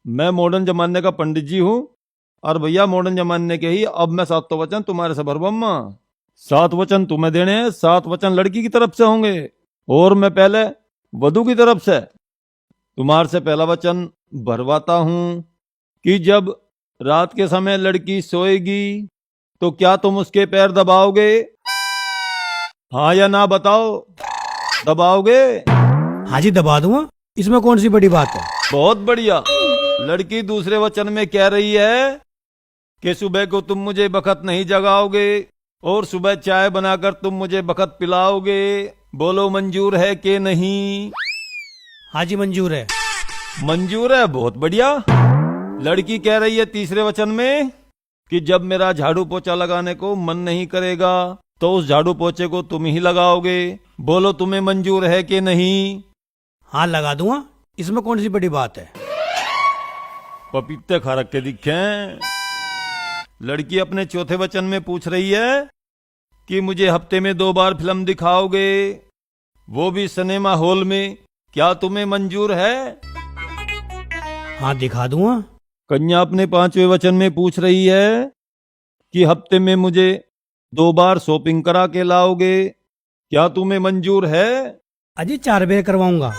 मैं मॉडर्न जमाने का पंडित जी हूँ और भैया मॉडर्न जमाने के ही अब मैं 7 वचन तुम्हारे से भरबम्मा। 7 वचन तुम्हें देने हैं, 7 वचन लड़की की तरफ से होंगे और मैं पहले वधू की तरफ से तुम्हारे से पहला वचन भरवाता हूँ कि जब रात के समय लड़की सोएगी तो क्या तुम उसके पैर दबाओगे? हाँ या ना बताओ, दबाओगे? हाँ जी दबा दूंगा, इसमें कौन सी बड़ी बात है। बहुत बढ़िया। लड़की दूसरे वचन में कह रही है कि सुबह को तुम मुझे बखत नहीं जगाओगे और सुबह चाय बनाकर तुम मुझे बखत पिलाओगे। बोलो मंजूर है कि नहीं? हाँ जी मंजूर है। मंजूर है, बहुत बढ़िया। लड़की कह रही है तीसरे वचन में कि जब मेरा झाड़ू पोछा लगाने को मन नहीं करेगा तो उस झाड़ू पोछे को तुम ही लगाओगे। बोलो तुम्हें मंजूर है कि नहीं? हाँ लगा दूंगा, इसमें कौन सी बड़ी बात है। पपीते खा रख के दिखे। लड़की अपने चौथे वचन में पूछ रही है कि मुझे हफ्ते में 2 बार फिल्म दिखाओगे, वो भी सिनेमा हॉल में। क्या तुम्हें मंजूर है? हाँ दिखा दूंगा। कन्या अपने 5वें वचन में पूछ रही है कि हफ्ते में मुझे 2 बार शॉपिंग करा के लाओगे। क्या तुम्हें मंजूर है? अजी 4 बेर करवाऊंगा।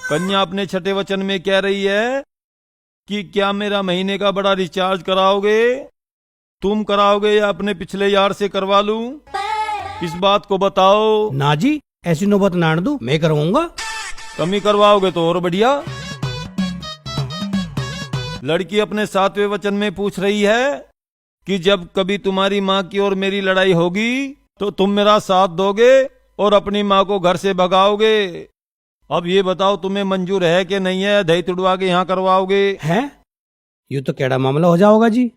कन्या अपने 6ठे वचन में कह रही है कि क्या मेरा महीने का बड़ा रिचार्ज कराओगे? तुम कराओगे या अपने पिछले यार से करवा लूं? इस बात को बताओ। ना जी, ऐसी नौबत ना आने दो, मैं करवाऊंगा। कमी करवाओगे तो और बढ़िया। लड़की अपने 7वें वचन में पूछ रही है कि जब कभी तुम्हारी माँ की और मेरी लड़ाई होगी तो तुम मेरा साथ दोगे और अपनी माँ को घर से भगाओगे। अब ये बताओ तुम्हें मंजूर है कि नहीं है? दही तुड़वा के यहाँ करवाओगे? है यूं तो कैड़ा मामला हो जाओगा जी।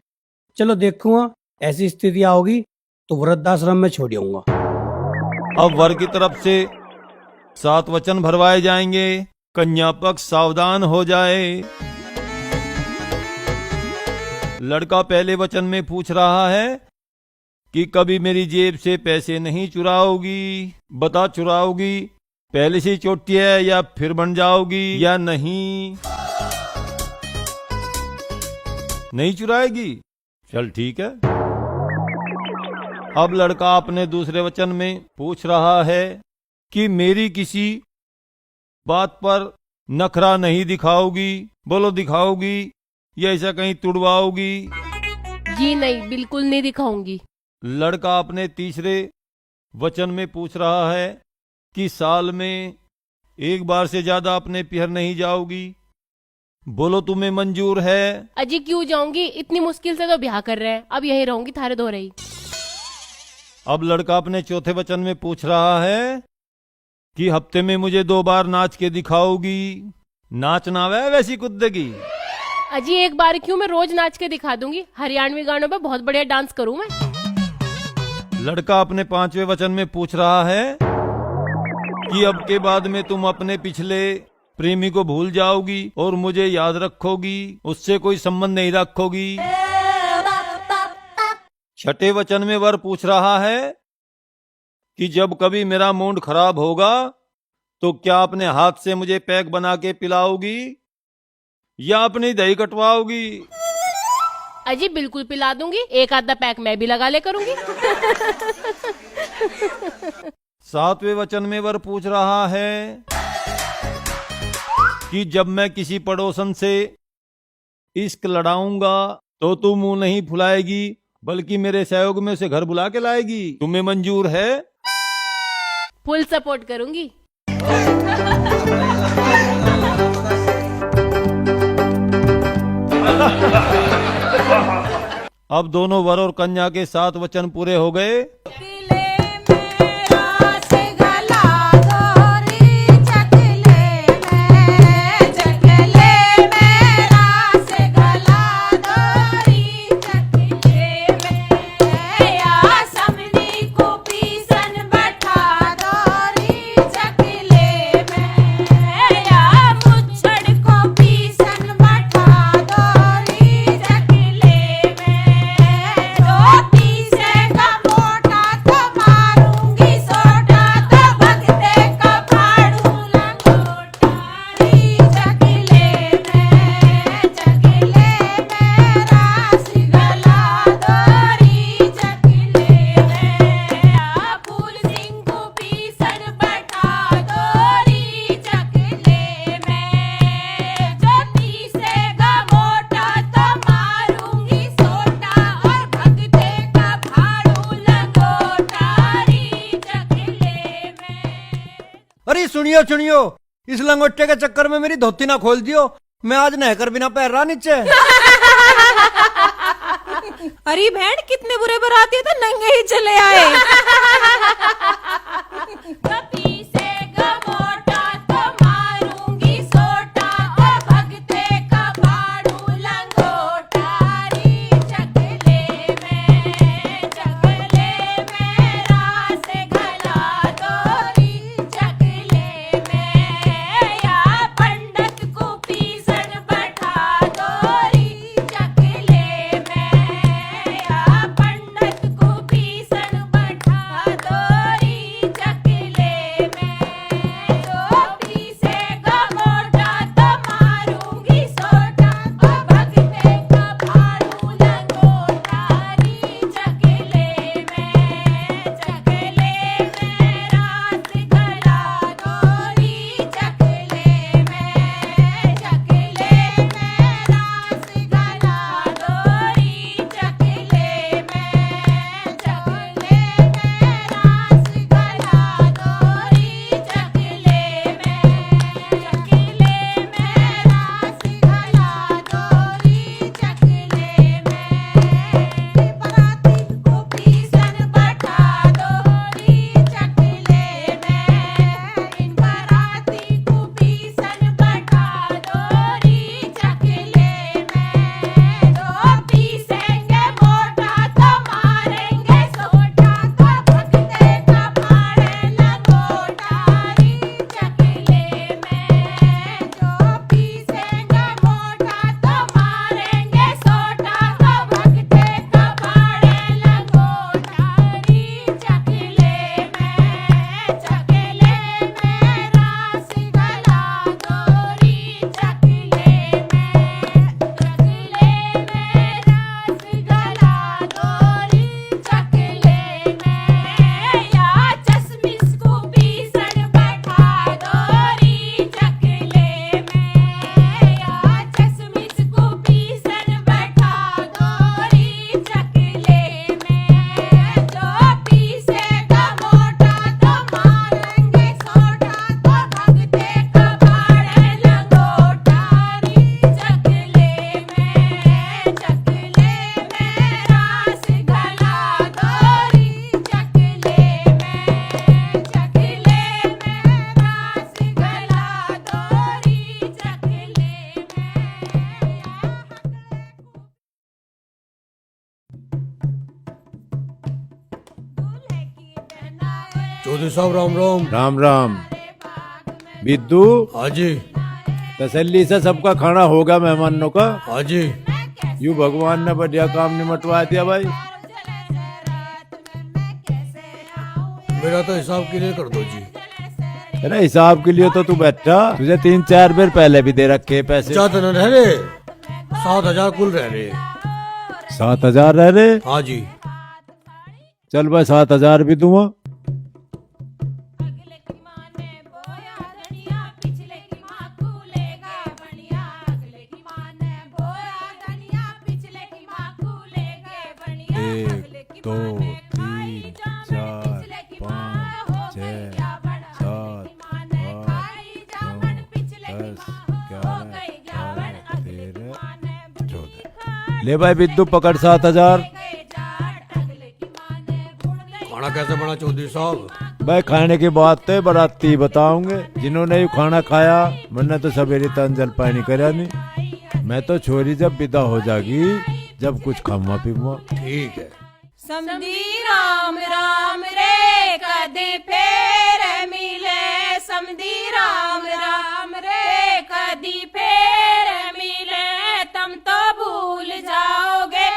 चलो देखूंगा, ऐसी स्थिति आओगी तो वृद्धाश्रम में छोड़ आऊंगा। अब वर की तरफ से 7 वचन भरवाए जाएंगे। कन्या पक्ष सावधान हो जाए। लड़का पहले वचन में पूछ रहा है कि कभी मेरी जेब से पैसे नहीं चुराओगी। बता चुराओगी पहले से ही चोटी है या फिर बन जाओगी या नहीं? नहीं चुराएगी, चल ठीक है। अब लड़का अपने दूसरे वचन में पूछ रहा है कि मेरी किसी बात पर नखरा नहीं दिखाओगी। बोलो दिखाओगी या ऐसा कहीं तुड़वाओगी? जी नहीं, बिल्कुल नहीं दिखाऊंगी। लड़का अपने तीसरे वचन में पूछ रहा है कि साल में 1 बार से ज्यादा अपने पिहर नहीं जाओगी। बोलो तुम्हें मंजूर है? अजी क्यों जाऊंगी, इतनी मुश्किल से तो ब्याह कर रहे हैं, अब यहीं रहूंगी थारे दो रही। अब लड़का अपने चौथे वचन में पूछ रहा है कि हफ्ते में मुझे 2 बार नाच के दिखाओगी। नाच ना वे वैसी कुत्ते की। अजी एक बार क्यों, मैं रोज नाच के दिखा दूंगी। हरियाणवी गानों पे बहुत बढ़िया डांस करूं मैं। लड़का अपने 5वें वचन में पूछ रहा है कि अब के बाद में तुम अपने पिछले प्रेमी को भूल जाओगी और मुझे याद रखोगी, उससे कोई संबंध नहीं रखोगी। 6ठे वचन में वर पूछ रहा है कि जब कभी मेरा मूड खराब होगा तो क्या अपने हाथ से मुझे पैक बना के पिलाओगी या अपनी दही कटवाओगी? अजी बिल्कुल पिला दूंगी, एक आधा पैक मैं भी लगा ले करूंगी। 7वें वचन में वर पूछ रहा है कि जब मैं किसी पड़ोसन से इश्क लड़ाऊंगा तो तू मुंह नहीं फुलाएगी बल्कि मेरे सहयोग में उसे घर बुला के लाएगी। तुम्हें मंजूर है? फुल सपोर्ट करूंगी। अब दोनों वर और कन्या के 7 वचन पूरे हो गए। सुनियो सुनियो, इस लंगोटे के चक्कर में मेरी धोती ना खोल दियो, मैं आज नहकर बिना पैर रहा नीचे। अरे बहन कितने बुरे बराती तो नंगे ही चले आए। चौधरी साहब राम राम। राम राम। बिद्दू, हाँ जी। तसल्ली से सबका खाना होगा मेहमानों का? हाँ जी। यूं भगवान ने बढ़िया काम निमटवा दिया भाई। मेरा तो हिसाब क्लियर कर दो जी। अरे हिसाब के लिए तो तू बैठा, तुझे 3-4 बार पहले भी दे रखे पैसे। चाहते न रह रहे 7,000 कुल रह रहे। 7,000 रह रहे? हाँ जी। चल भाई 7,000 भी दूंगा। एक, दो, 3, 4, 5, 6, 7, 8, 9, 10, 11, 12, 13, 14। ले भाई बिद्दू पकड़ 7,000। खाना कैसे बना चौधरी साहब? भाई खाने की बात है बाराती बताऊंगे, जिन्होंने ये खाना खाया मैंने तो सवेरे तन जल पानी करा नहीं। मैं तो छोरी जब विदा हो जागी जब कुछ खाऊंगा पीऊंगा। ठीक है। समधी राम राम रे कदे फेर मिले, समधी राम राम रे कदी फेर मिले, तुम तो भूल जाओगे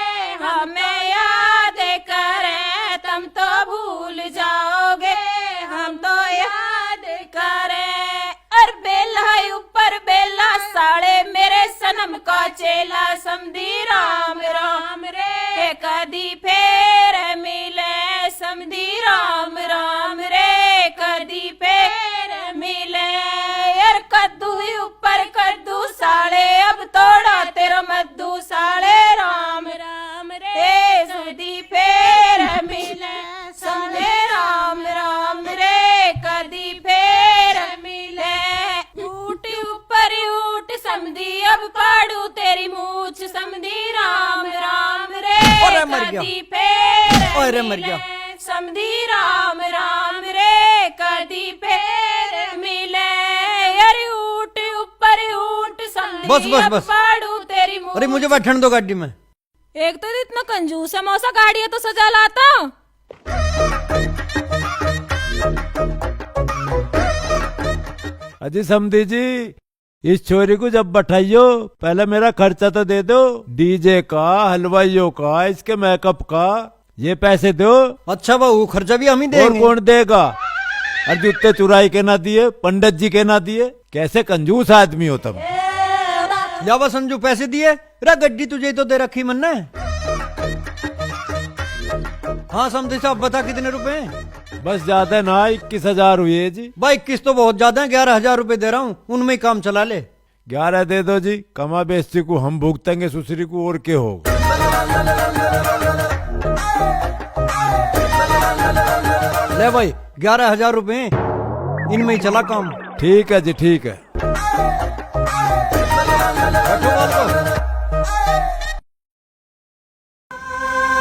हमें याद करें, तुम तो भूल जाओगे हम तो याद करें। और बेला ऊपर बेला साड़े मेरे सनम का चेला, समधी राम राम रे कदी फेर मिले, समधी राम राम रे कदी फेर मिले। यार कद्दू ऊपर कद्दू सा पूछ समधी राम राम रे अरे मर गया। कदी फेर अरे मर गया। मिले। समधी राम राम रे कदी फेर मिले। अरे ऊट ऊपर ऊट समधी बस, बस, अब बस। पाड़ू तेरी मुँह। अरे मुझे बैठने दो गाड़ी में। एक तो इतना कंजूस है मौसा, गाड़ी है तो सजा लाता। अजी समधी जी, इस छोरी को जब बैठाइयो पहले मेरा खर्चा तो दे दो, डीजे का, हलवाइयों का, इसके मेकअप का, ये पैसे दो। अच्छा बहू, खर्चा भी हम ही और देंगे। कौन देगा? और जूते चुराई के ना दिए, पंडित जी के ना दिए, कैसे कंजूस आदमी हो तुम। जावा संजू, पैसे दिए? रे गड्डी तुझे तो दे रखी मन ने। हाँ समझे साहब, बता कितने रुपए हैं? बस ज्यादा ना, 21,000 हुए जी। भाई 21 तो बहुत ज्यादा है, 11,000 रुपए दे रहा हूँ, उनमें ही काम चला ले। 11 दे दो जी, कमा बेस्ती को हम भुगतेंगे, सुसरी को और के हो। ले भाई 11,000 रुपए, इनमें ही चला काम। ठीक है जी, ठीक है। बैठो बाल को।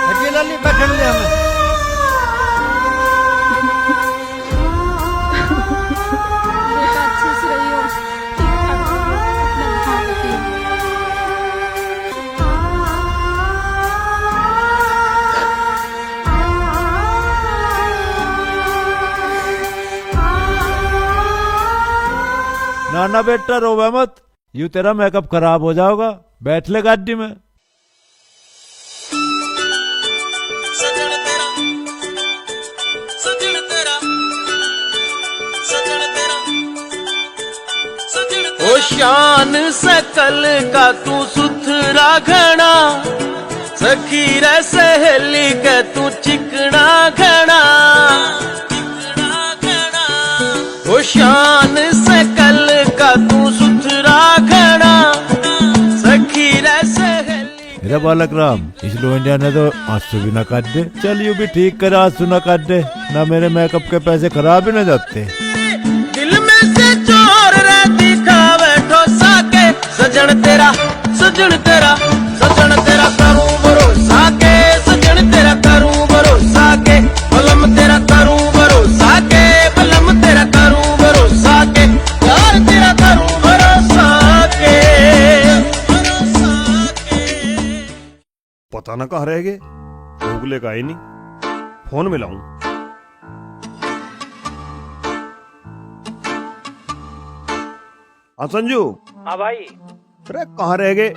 हटिए लाली, बैठने दे हमें। बेटा अच्छे से रहियो, ठीक ठाक अपना ध्यान रखियो। ना ना बेटा, रोवे मत, यूं तेरा मेकअप खराब हो जाएगा। बैठ ले गाड़ी में। सजन तेरा सजन तेरा सजन तेरा सजन तेरा। ओ शान सकल का तू सुथरा घना, सखी रे सहेली के तू चिकना घना। ओ शान सकल का तू सुथरा घना, सखी रे सहेली। मेरा बालक राम, इस लोंडिया ने तो आंसू भी ना काट दे। चल यूं भी ठीक कर, आंसू ना काट दे ना, मेरे मेकअप के पैसे खराब ही ना जाते। दिल में से चोर रे दिखावे ठोसा के, सजन तेरा सजन तेरा सजन तेरा करूं भरोसा के, सजन तेरा करूं भरोसा के, बलम तेरा करूं भरोसा के, बलम तेरा करूं भरोसा के, यार तेरा करूं भरोसा के, भरोसा के। पता ना कहाँ रह गए, गूगले का ही नहीं, फोन मिलाऊं। हाँ संजू। हाँ भाई, अरे कहाँ रह गए,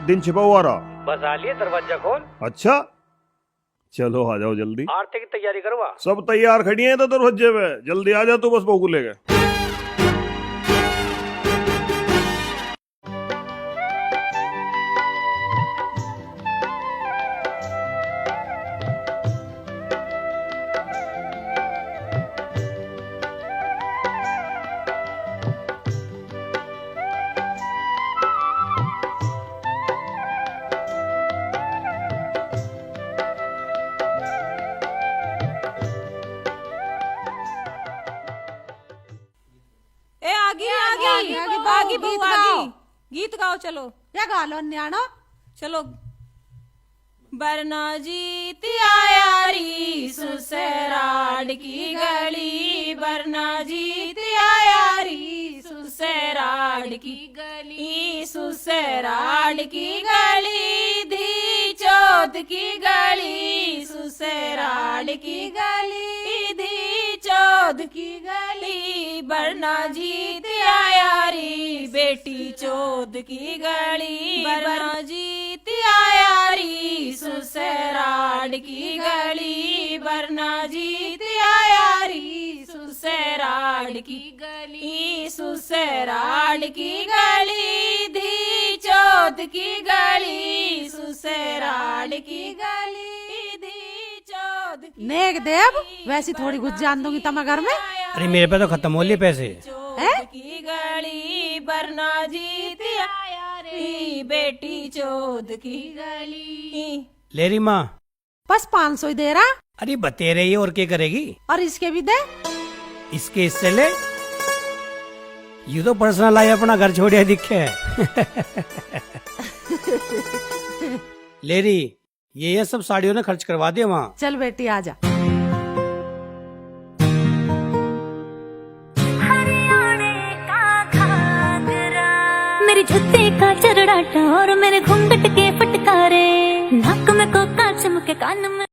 दिन छिपा हुआ रहा। बस आ लिए, दरवाजा खोल। अच्छा चलो आ जाओ जल्दी। आरती की तैयारी करवा। सब तैयार खड़ी हैं तो दरवाजे पे, जल्दी आ जा तू, बस बहू को लेके। ए आगी आगी आगी बहू आगी, गीत गाओ चलो। क्या गा लो न्याणो? चलो। बरना जीत आयारी सुसराड की गली, बरना जीत आयारी सुसराड की गली, सुसराड की गली, धी चौथ की गली, सुसराड की गली, धी चौथ की गली, बरना जीत आयारी बेटी चौथ की गली, बरना जीत आयारी सुसराड की गली, बरना जीत आयारी सुसराड की गली, सुसराड की गली, धी चौथ की गली, सुसराड की गली, धी चौथ की नेक देव, वैसी थोड़ी घुस जान दूंगी तमा घर में। अरे मेरे पे तो खत्म हो लिए पैसे। चौथ की गली, बरना जीत आयारी बेटी चौथ की गली। ले रही माँ। बस 500 ही दे रहा, अरे बते रही है, और क्या करेगी? और इसके भी दे। इसके हिस्से ले, यू तो पर्सनल लाइफ अपना घर छोड़िया दिखे। लेरी ये सब साड़ियों ने खर्च करवा दिया वहाँ। चल बेटी आजा। मेरी जुत्ते का चरड़ाटा और मेरे घूंघट के फटकारे, नाक में कोका चमके कान में